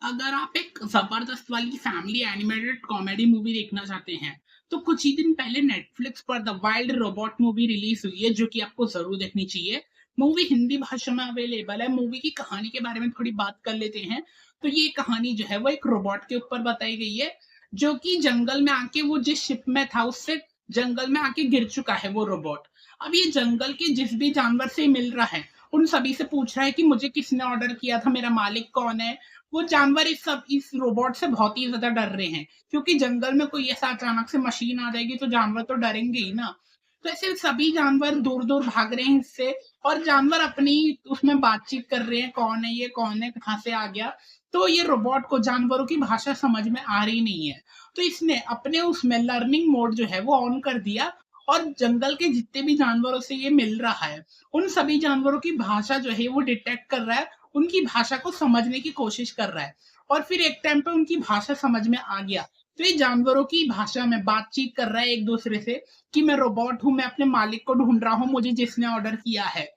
अगर आप एक जबरदस्त वाली फैमिली एनिमेटेड कॉमेडी मूवी देखना चाहते हैं, तो कुछ ही दिन पहले नेटफ्लिक्स पर the wild robot movie release हुई है, जो कि आपको जरूर देखनी चाहिए। मूवी हिंदी भाषा में अवेलेबल है। मूवी की कहानी के बारे में थोड़ी बात कर लेते हैं। तो ये कहानी जो है वो एक रोबोट के ऊपर बताई गई है, जो कि जंगल में आके वो जिस शिप में था उससे जंगल में आके गिर चुका है वो रोबोट। अब ये जंगल के जिस भी जानवर से मिल रहा है, उन सभी से पूछ रहा है कि मुझे किसने ऑर्डर किया था, मेरा मालिक कौन है। वो जानवर इस रोबोट से बहुत ही ज्यादा डर रहे हैं, क्योंकि जंगल में कोई ऐसा अचानक से मशीन आ जाएगी तो जानवर तो डरेंगे ही ना। तो ऐसे सभी जानवर दूर दूर भाग रहे हैं इससे। और जानवर अपनी उसमें बातचीत कर रहे हैं, कौन है ये, कौन है, कहाँ से आ गया। तो ये रोबोट को जानवरों की भाषा समझ में आ रही नहीं है। तो इसने अपने उसमें लर्निंग मोड जो है वो ऑन कर दिया। और जंगल के जितने भी जानवरों से ये मिल रहा है, उन सभी जानवरों की भाषा जो है वो डिटेक्ट कर रहा है, उनकी भाषा को समझने की कोशिश कर रहा है। और फिर एक टाइम पे उनकी भाषा समझ में आ गया, तो ये जानवरों की भाषा में बातचीत कर रहा है एक दूसरे से कि मैं रोबोट हूँ, मैं अपने मालिक को ढूंढ रहा हूँ, मुझे जिसने ऑर्डर किया है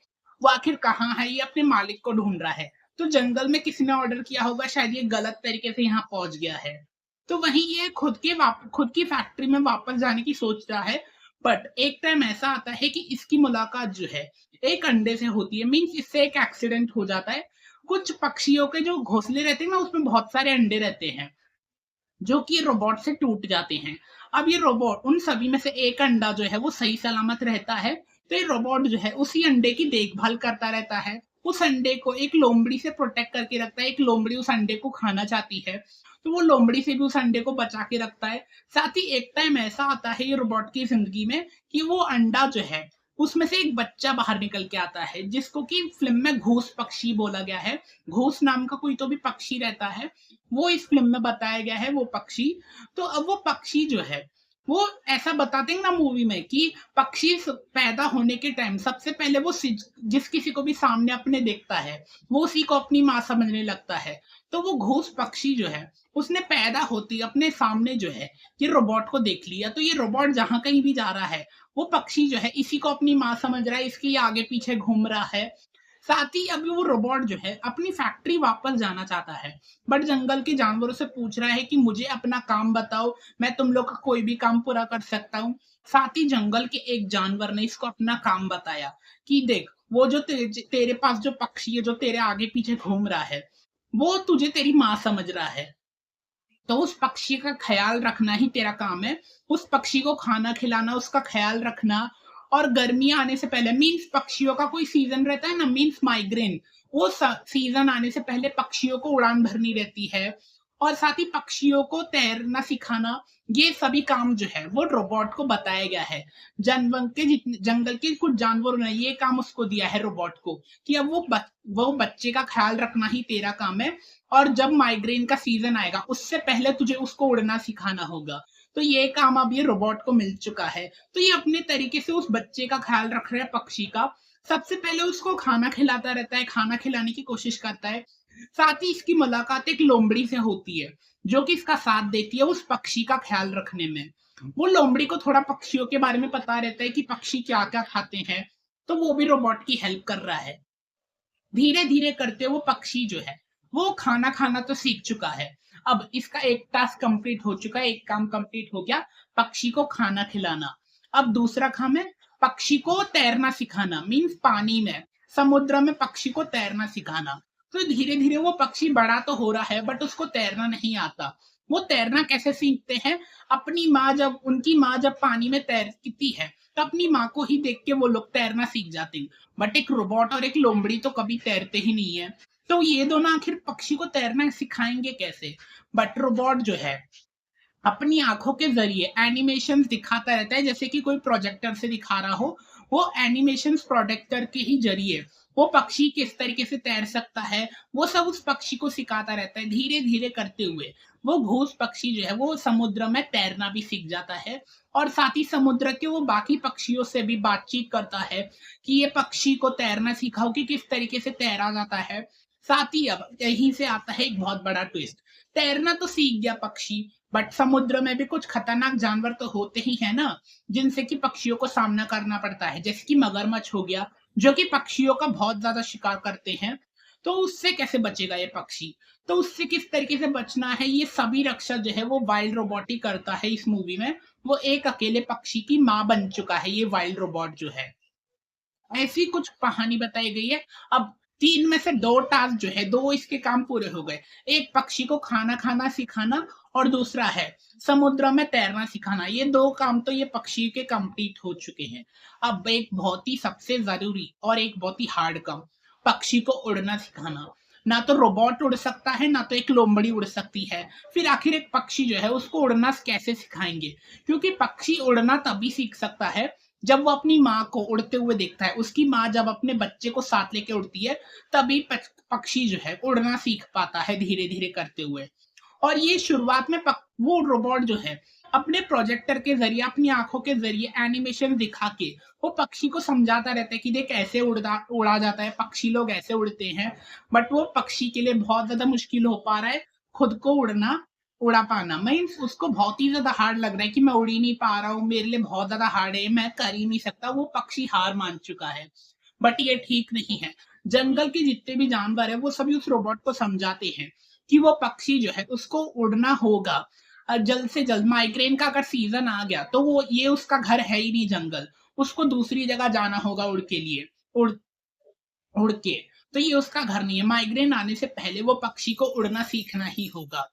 वो आखिर कहाँ है। ये अपने मालिक को ढूंढ रहा है। तो जंगल में किसी ने ऑर्डर किया होगा, शायद ये गलत तरीके से यहाँ पहुंच गया है। तो वहीं ये खुद की फैक्ट्री में वापस जाने की सोच रहा है। बट एक टाइम ऐसा आता है कि इसकी मुलाकात जो है एक अंडे से होती है। मीन्स इससे एक एक्सीडेंट हो जाता है। कुछ पक्षियों के जो घोंसले रहते हैं ना, उसमें बहुत सारे अंडे रहते हैं, जो कि रोबोट से टूट जाते हैं। अब ये रोबोट उन सभी में से एक अंडा जो है वो सही सलामत रहता है। तो ये रोबोट जो है उसी अंडे की देखभाल करता रहता है। उस अंडे को एक लोमड़ी से प्रोटेक्ट करके रखता है। एक लोमड़ी उस अंडे को खाना चाहती है, तो वो लोमड़ी से भी उस अंडे को बचा के रखता है। साथ ही एक टाइम ऐसा आता है ये रोबोट की जिंदगी में कि वो अंडा जो है उसमें से एक बच्चा बाहर निकल के आता है, जिसको कि फिल्म में घूस पक्षी बोला गया है। घूस नाम का कोई तो भी पक्षी रहता है, वो इस फिल्म में बताया गया है वो पक्षी। तो अब वो पक्षी जो है वो ऐसा बताते हैं ना मूवी में कि पक्षी पैदा होने के टाइम सबसे पहले वो जिस किसी को भी सामने अपने देखता है, वो उसी को अपनी माँ समझने लगता है। तो वो घूस पक्षी जो है उसने पैदा होती अपने सामने जो है ये रोबोट को देख लिया। तो ये रोबोट जहां कहीं भी जा रहा है, वो पक्षी जो है इसी को अपनी माँ समझ रहा है, इसकी आगे पीछे घूम रहा है। साथ ही अभी वो रोबोट जो है अपनी फैक्ट्री वापस जाना चाहता है, बट जंगल के जानवरों से पूछ रहा है कि मुझे अपना काम बताओ, मैं तुम लोग का कोई भी काम पूरा कर सकता हूँ। साथ ही जंगल के एक जानवर ने इसको अपना काम बताया कि देख, वो जो तेरे पास जो पक्षी है जो तेरे आगे पीछे घूम रहा है, वो तुझे तेरी माँ समझ रहा है। तो उस पक्षी का ख्याल रखना ही तेरा काम है। उस पक्षी को खाना खिलाना, उसका ख्याल रखना। और गर्मियां आने से पहले, मीन्स पक्षियों का कोई सीजन रहता है ना, मीन्स माइग्रेन, वो सीजन आने से पहले पक्षियों को उड़ान भरनी रहती है। और साथ ही पक्षियों को तैरना सिखाना, ये सभी काम जो है वो रोबोट को बताया गया है। जंगल के कुछ जानवरों ने ये काम उसको दिया है रोबोट को कि अब वो बच्चे का ख्याल रखना ही तेरा काम है। और जब माइग्रेन का सीजन आएगा उससे पहले तुझे उसको उड़ना सिखाना होगा। तो ये काम अब ये रोबोट को मिल चुका है। तो ये अपने तरीके से उस बच्चे का ख्याल रख रहा है, पक्षी का। सबसे पहले उसको खाना खिलाता रहता है, खाना खिलाने की कोशिश करता है। साथ ही इसकी मुलाकात एक लोमड़ी से होती है, जो कि इसका साथ देती है उस पक्षी का ख्याल रखने में। वो लोमड़ी को थोड़ा पक्षियों के बारे में पता रहता है कि पक्षी क्या क्या खाते हैं, तो वो भी रोबोट की हेल्प कर रहा है। धीरे धीरे करते वो पक्षी जो है वो खाना खाना तो सीख चुका है। अब इसका एक टास्क कंप्लीट हो चुका है, एक काम कंप्लीट हो गया, पक्षी को खाना खिलाना। अब दूसरा काम है पक्षी को तैरना सिखाना, मीन्स पानी में, समुद्र में पक्षी को तैरना सिखाना। तो धीरे धीरे वो पक्षी बड़ा तो हो रहा है, बट उसको तैरना नहीं आता। वो तैरना कैसे सीखते हैं, उनकी माँ जब पानी में तैरती है, तो अपनी माँ को ही देख के वो लोग तैरना सीख जाते हैं। बट एक रोबोट और एक लोमड़ी तो कभी तैरते ही नहीं है। तो ये दोनों आखिर पक्षी को तैरना सिखाएंगे कैसे। बट रोबोट जो है अपनी आंखों के जरिए एनिमेशन दिखाता रहता है, जैसे कि कोई प्रोजेक्टर से दिखा रहा हो। वो एनिमेशन प्रोजेक्टर के ही जरिए वो पक्षी किस तरीके से तैर सकता है, वो सब उस पक्षी को सिखाता रहता है। धीरे धीरे करते हुए वो घूस पक्षी जो है वो समुद्र में तैरना भी सीख जाता है। और साथ ही समुद्र के वो बाकी पक्षियों से भी बातचीत करता है कि ये पक्षी को तैरना सिखाओ कि किस तरीके से तैरा जाता है। साथ ही अब यहीं से आता है एक बहुत बड़ा ट्विस्ट। तैरना तो सीख गया पक्षी, बट समुद्र में भी कुछ खतरनाक जानवर तो होते ही है ना, जिनसे कि पक्षियों को सामना करना पड़ता है। जैसे कि मगरमच्छ हो गया, जो कि पक्षियों का बहुत ज्यादा शिकार करते हैं। तो उससे कैसे बचेगा ये पक्षी? तो उससे किस तरीके से बचना है, ये सभी रक्षा जो है वो वाइल्ड रोबोट ही करता है इस मूवी में। वो एक अकेले पक्षी की माँ बन चुका है ये वाइल्ड रोबोट जो है। ऐसी कुछ कहानी बताई गई है। अब 3 में से 2 टास्क जो है, 2 इसके काम पूरे हो गए। एक पक्षी को खाना खाना सिखाना और दूसरा है समुद्र में तैरना सिखाना। ये 2 काम तो ये पक्षी के कंप्लीट हो चुके हैं। अब एक बहुत ही सबसे ज़रूरी और एक बहुत ही हार्ड काम, पक्षी को उड़ना सिखाना। ना तो रोबोट उड़ सकता है, ना तो एक लोमड़ी उड़ सकती है। फिर आखिर एक पक्षी जो है उसको उड़ना कैसे सिखाएँगे? क्योंकि पक्षी उड़ना तभी सीख सकता है जब वो अपनी माँ को उड़ते हुए देखता है। उसकी माँ जब अपने बच्चे को साथ लेके उड़ती है, तभी पक्षी जो है उड़ना सीख पाता है धीरे-धीरे करते हुए। और ये शुरुआत में वो रोबोट जो है अपने प्रोजेक्टर के ज़रिए, अपनी आँखों के ज़रिए एनिमेशन दिखा के वो पक्षी को समझाता रहता है कि देख ऐसे उड़ा जाता है, पक्षी लोग ऐसे उड़ते हैं। बट वो पक्षी के लिए बहुत ज़्यादा मुश्किल हो पा रहा है खुद को उड़ा पाना। मीन्स उसको बहुत ही ज़्यादा हार्ड लग रहा है कि मैं उड़ ही नहीं पा रहा हूँ, मेरे लिए बहुत ज़्यादा हार्ड है, मैं कर ही नहीं सकता। वो पक्षी हार मान चुका है। बट ये ठीक नहीं है। जंगल के जितने भी जानवर हैं, वो सभी उस रोबोट को समझाते हैं कि वो पक्षी जो है उसको उड़ना होगा। जल्द से जल्द माइग्रेन का अगर सीज़न आ गया तो वो ये उसका घर है ही नहीं जंगल। उसको दूसरी जगह जाना होगा उड़ उड़ के। तो ये उसका घर नहीं है। माइग्रेन आने से पहले वो पक्षी को उड़ना सीखना ही होगा।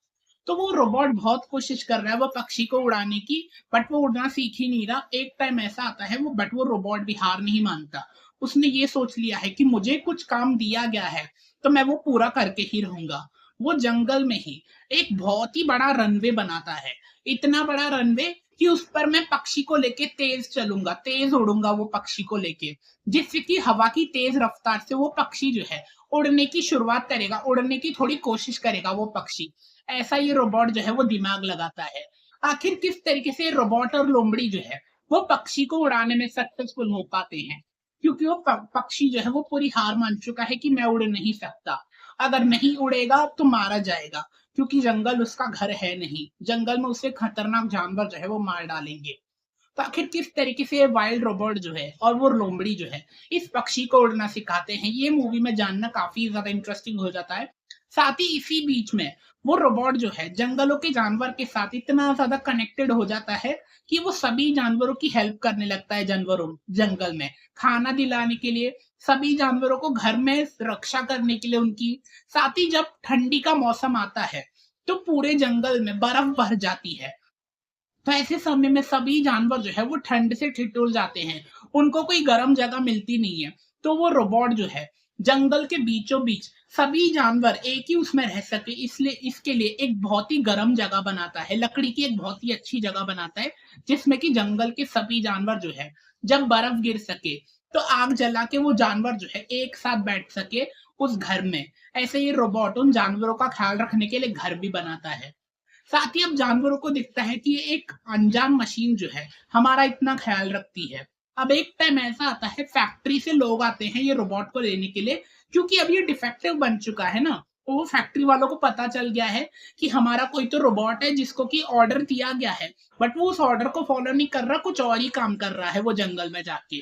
तो वो रोबोट बहुत कोशिश कर रहा है वो पक्षी को उड़ाने की, बट वो उड़ना सीख ही नहीं रहा। एक टाइम ऐसा आता है वो रोबोट भी हार नहीं मानता। उसने ये सोच लिया है कि मुझे कुछ काम दिया गया है, तो मैं वो पूरा करके ही रहूँगा। वो जंगल में ही एक बहुत ही बड़ा रनवे बनाता है। इतना बड़ा रनवे कि उस पर मैं पक्षी को लेके तेज़ चलूँगा, तेज़ उड़ूँगा वो पक्षी को लेके। जिससे कि हवा की तेज़ रफ्तार से वो पक्षी जो है उड़ने की शुरुआत करेगा, उड़ने की थोड़ी कोशिश करेगा वो पक्षी। ऐसा ये रोबोट जो है वो दिमाग लगाता है। आखिर किस तरीके से रोबोट और लोमड़ी जो है वो पक्षी को उड़ाने में सक्सेसफुल हो पाते हैं? क्योंकि वो पक्षी जो है वो पूरी हार मान चुका है कि मैं उड़ नहीं सकता। अगर नहीं उड़ेगा तो मारा जाएगा, क्योंकि जंगल उसका घर है नहीं। जंगल में उसे खतरनाक जानवर जो है वो मार डालेंगे। तो आखिर किस तरीके से ये वाइल्ड रोबोट जो है और वो लोमड़ी जो है इस पक्षी को उड़ना सिखाते हैं, ये मूवी में जानना काफी ज्यादा इंटरेस्टिंग हो जाता है। साथ ही इसी बीच में वो रोबोट जो है जंगलों के जानवर के साथ इतना ज्यादा कनेक्टेड हो जाता है कि वो सभी जानवरों की हेल्प करने लगता है। जानवरों जंगल में खाना दिलाने के लिए, सभी जानवरों को घर में रक्षा करने के लिए उनकी। साथ ही जब ठंडी का मौसम आता है तो पूरे जंगल में बर्फ भर जाती है। तो ऐसे समय में सभी जानवर जो है वो ठंड से ठिठुर जाते हैं। उनको कोई गर्म जगह मिलती नहीं है। तो वो रोबोट जो है जंगल के बीचों-बीच सभी जानवर एक ही उसमें रह सके इसलिए इसके लिए एक बहुत ही गर्म जगह बनाता है। लकड़ी की एक बहुत ही अच्छी जगह बनाता है जिसमें कि जंगल के सभी जानवर जो है जब बर्फ गिर सके तो आग जला के वो जानवर जो है एक साथ बैठ सके उस घर में। ऐसे ये रोबोट उन जानवरों का ख्याल रखने के लिए घर भी बनाता है। साथ ही अब जानवरों को दिखता है कि ये एक अनजान मशीन जो है हमारा इतना ख्याल रखती है। अब एक टाइम ऐसा आता है फैक्ट्री से लोग आते हैं ये रोबोट को लेने के लिए, क्योंकि अब ये डिफेक्टिव बन चुका है ना। तो वो फैक्ट्री वालों को पता चल गया है कि हमारा कोई तो रोबोट है जिसको कि ऑर्डर दिया गया है, बट वो उस ऑर्डर को फॉलो नहीं कर रहा, कुछ और ही काम कर रहा है वो जंगल में जाके।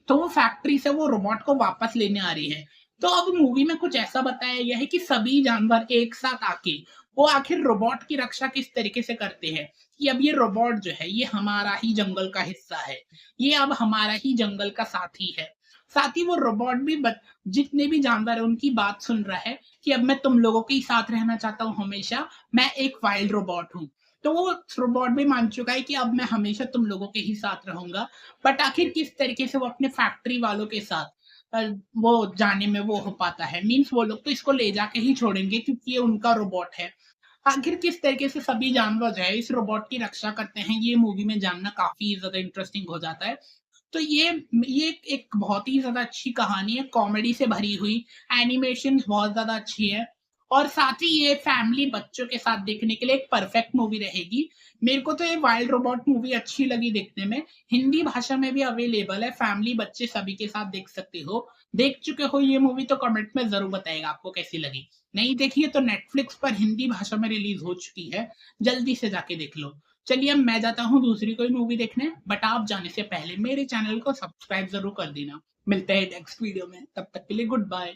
तो वो फैक्ट्री से वो रोबोट को वापस लेने आ रही है। तो अब मूवी में कुछ ऐसा बताया गया है कि सभी जानवर एक साथ आके वो आखिर रोबोट की रक्षा किस तरीके से करते हैं, कि अब ये रोबोट जो है ये हमारा ही जंगल का हिस्सा है। ये अब हमारा ही जंगल का साथी है। साथ ही वो रोबोट भी जितने भी जानवर हैं उनकी बात सुन रहा है कि अब मैं तुम लोगों के ही साथ रहना चाहता हूँ हमेशा, मैं एक वाइल्ड रोबोट हूँ। तो वो रोबोट भी मान चुका है कि अब मैं हमेशा तुम लोगों के ही साथ रहूँगा। बट आखिर किस तरीके से वो अपने फैक्ट्री वालों के साथ अ, वो जाने में वो हो पाता है। मीन्स वो लोग तो इसको ले जाके ही छोड़ेंगे क्योंकि ये उनका रोबोट है। आखिर किस तरीके से सभी जानवर जो है इस रोबोट की रक्षा करते हैं, ये मूवी में जानना काफ़ी ज़्यादा इंटरेस्टिंग हो जाता है। तो ये एक बहुत ही ज़्यादा अच्छी कहानी है, कॉमेडी से भरी हुई, एनिमेशंस बहुत ज़्यादा अच्छी है और साथ ही ये फैमिली बच्चों के साथ देखने के लिए एक परफेक्ट मूवी रहेगी। मेरे को तो ये वाइल्ड रोबोट मूवी अच्छी लगी देखने में। हिंदी भाषा में भी अवेलेबल है, फैमिली बच्चे सभी के साथ देख सकते हो। देख चुके हो ये मूवी तो कमेंट में ज़रूर बताइएगा आपको कैसी लगी। नहीं देखी है तो नेटफ्लिक्स पर हिंदी भाषा में रिलीज़ हो चुकी है, जल्दी से जाके देख लो। चलिए अब मैं जाता हूँ दूसरी कोई मूवी देखने, बट आप जाने से पहले मेरे चैनल को सब्सक्राइब ज़रूर कर देना। मिलते हैं नेक्स्ट वीडियो में, तब तक के लिए गुड बाय।